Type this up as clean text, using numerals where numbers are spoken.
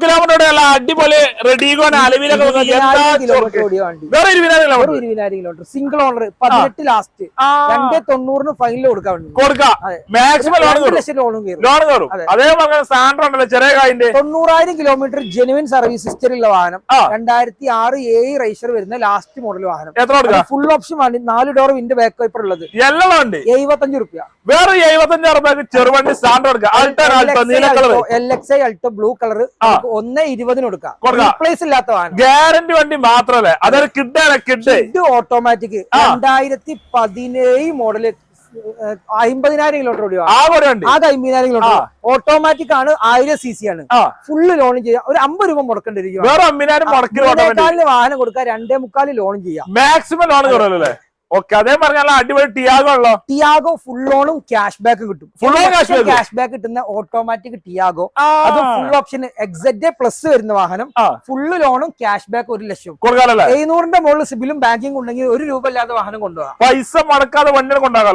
Kilometre അടിപൊളി റെഡിഗോൺ അലവിലൊക്കെ വേറെ 20,000 kilometre single owner 18 last 290 final കൊടുക്കാം മാക്സിമം ലോൺ കയറും. അതേപോലെ സാൻഡ്രോ ഉണ്ടല്ലോ ചെറിയ കായിന്റെ 90,000 കിലോമീറ്റർ ജെനുവിൻ സർവീസ് ഹിസ്റ്ററി ഉള്ള വാഹനം 2006 റൈസർ വരുന്ന ലാസ്റ്റ് മോഡൽ വാഹനം. എത്ര full option 4 door wind back wiper ഉള്ളത് എല്ലാം ഉണ്ട്. 75 രൂപ. വേറെ 75,000 ചെറുവണ്ടി Santro LXi Alto blue colour 120 കൊടുക്കാം. റീപ്ലേസ് ഇല്ലാത്ത വാഹനം, ഗ്യാരണ്ടി വണ്ടി മാത്രമല്ലേ. അതൊരു കിഡ് ഓട്ടോമാറ്റിക് 2017 മോഡല് 50,000 കിലോമീറ്റർ ഓടിയോ. അത് 50,000 കിലോമീറ്റർ ഓട്ടോമാറ്റിക് ആണ്. 1000 cc ആണ്. ഫുള്ള് ലോൺ ചെയ്യാം. ഒരു 50 രൂപ മുടക്കേണ്ടി വരും. വാഹനം കൊടുക്കാം 2.25 ലോൺ ചെയ്യാം. Maximum loan കയറല്ലേ. ഓക്കെ, അതേ പറഞ്ഞാൽ അടിപൊളി ടിയാഗോ ഉള്ളോ. ടിയാഗോ ഫുൾ ലോണും ക്യാഷ് ബാക്ക് കിട്ടും. ക്യാഷ് ബാക്ക് കിട്ടുന്ന ഓട്ടോമാറ്റിക് ടിയാഗോ. അത് ഫുൾ ഓപ്ഷൻ XZ പ്ലസ് വരുന്ന വാഹനം. ഫുള്ള് ലോണും ക്യാഷ് ബാക്ക് 1 ലക്ഷം. 700ന്റെ മുകളിൽ സിബിലും ബാങ്കിങ് ഉണ്ടെങ്കിൽ 1 രൂപ ഇല്ലാതെ വാഹനം കൊണ്ടുപോകാം. പൈസ മടക്കാതെ വണ്ടി കൊണ്ടാകാം.